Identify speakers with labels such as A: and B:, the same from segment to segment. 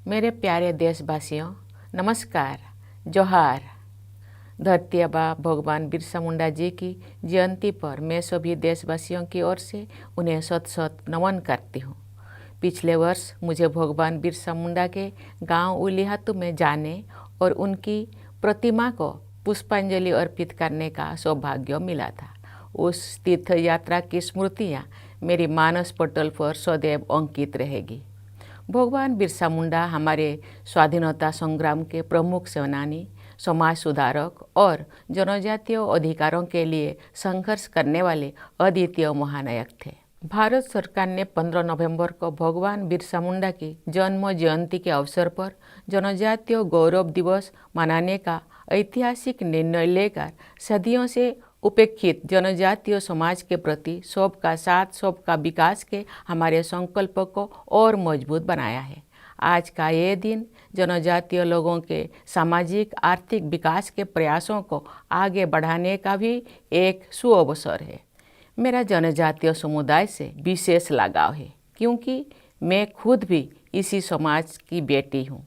A: मेरे प्यारे देशवासियों, नमस्कार, जोहार। धरती आबा भगवान बिरसा मुंडा जी की जयंती पर मैं सभी देशवासियों की ओर से उन्हें शत शत नमन करती हूँ। पिछले वर्ष मुझे भगवान बिरसा मुंडा के गांव उलिहातू में जाने और उनकी प्रतिमा को पुष्पांजलि अर्पित करने का सौभाग्य मिला था। उस तीर्थ यात्रा की स्मृतियाँ मेरी मानस पटल पर सदैव अंकित रहेगी। भगवान बिरसा मुंडा हमारे स्वाधीनता संग्राम के प्रमुख सेनानी, समाज सुधारक और जनजातीय अधिकारों के लिए संघर्ष करने वाले अद्वितीय महानायक थे। भारत सरकार ने 15 नवंबर को भगवान बिरसा मुंडा की जन्म जयंती के अवसर पर जनजातीय गौरव दिवस मनाने का ऐतिहासिक निर्णय लेकर सदियों से उपेक्षित जनजातीय समाज के प्रति सबका साथ सबका विकास के हमारे संकल्प को और मजबूत बनाया है। आज का ये दिन जनजातीय लोगों के सामाजिक आर्थिक विकास के प्रयासों को आगे बढ़ाने का भी एक सुअवसर है। मेरा जनजातीय समुदाय से विशेष लगाव है क्योंकि मैं खुद भी इसी समाज की बेटी हूँ।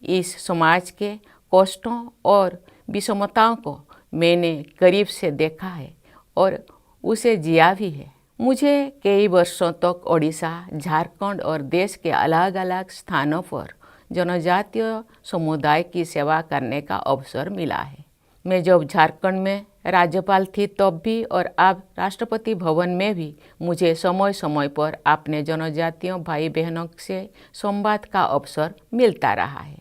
A: इस समाज के कष्टों और विषमताओं को मैंने करीब से देखा है और उसे जिया भी है। मुझे कई वर्षों तक ओडिशा, झारखंड और देश के अलग अलग स्थानों पर जनजातीय समुदाय की सेवा करने का अवसर मिला है। मैं जब झारखंड में राज्यपाल थी तब भी और अब राष्ट्रपति भवन में भी मुझे समय समय पर अपने जनजातीय भाई बहनों से संवाद का अवसर मिलता रहा है।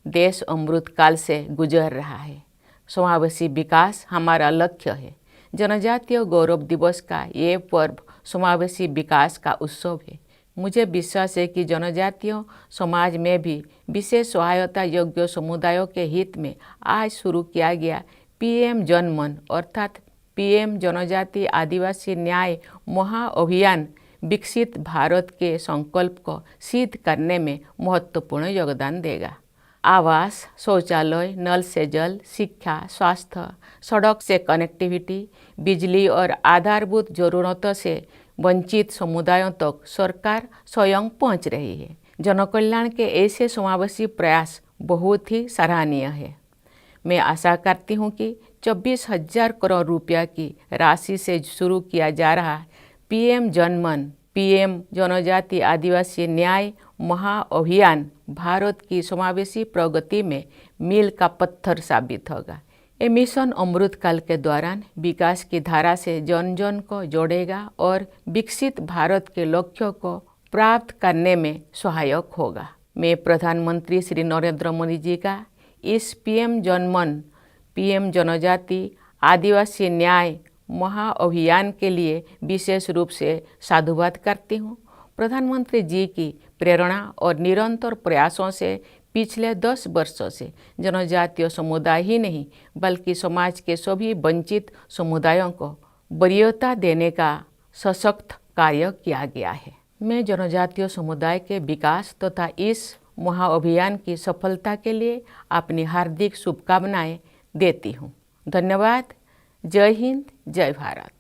A: देश अमृत काल से गुजर रहा है। समावेशी विकास हमारा लक्ष्य है। जनजातीय गौरव दिवस का ये पर्व समावेशी विकास का उत्सव है। मुझे विश्वास है कि जनजातीय समाज में भी विशेष सहायता योग्य समुदायों के हित में आज शुरू किया गया पीएम जनमन अर्थात पीएम जनजाति आदिवासी न्याय महाअभियान विकसित भारत के संकल्प को सिद्ध करने में महत्वपूर्ण योगदान देगा। आवास, शौचालय, नल से जल, शिक्षा, स्वास्थ्य, सड़क से कनेक्टिविटी, बिजली और आधारभूत जरूरतों से वंचित समुदायों तक सरकार स्वयं पहुंच रही है। जनकल्याण के ऐसे समावेशी प्रयास बहुत ही सराहनीय है। मैं आशा करती हूं कि 24,000 करोड़ रुपया की राशि से शुरू किया जा रहा पीएम जनमन पीएम जनजाति आदिवासी न्याय महाअभियान भारत की समावेशी प्रगति में मील का पत्थर साबित होगा। ये मिशन अमृतकाल के दौरान विकास की धारा से जन जन को जोड़ेगा और विकसित भारत के लक्ष्यों को प्राप्त करने में सहायक होगा। मैं प्रधानमंत्री श्री नरेंद्र मोदी जी का इस पीएम जनमन पीएम जनजाति आदिवासी न्याय महाअभियान के लिए विशेष रूप से साधुवाद करती हूँ। प्रधानमंत्री जी की प्रेरणा और निरंतर प्रयासों से पिछले 10 वर्षों से जनजातीय समुदाय ही नहीं बल्कि समाज के सभी वंचित समुदायों को वरीयता देने का सशक्त कार्य किया गया है। मैं जनजातीय समुदाय के विकास तथा इस महाअभियान की सफलता के लिए अपनी हार्दिक शुभकामनाएं देती हूँ। धन्यवाद। जय हिंद, जय भारत।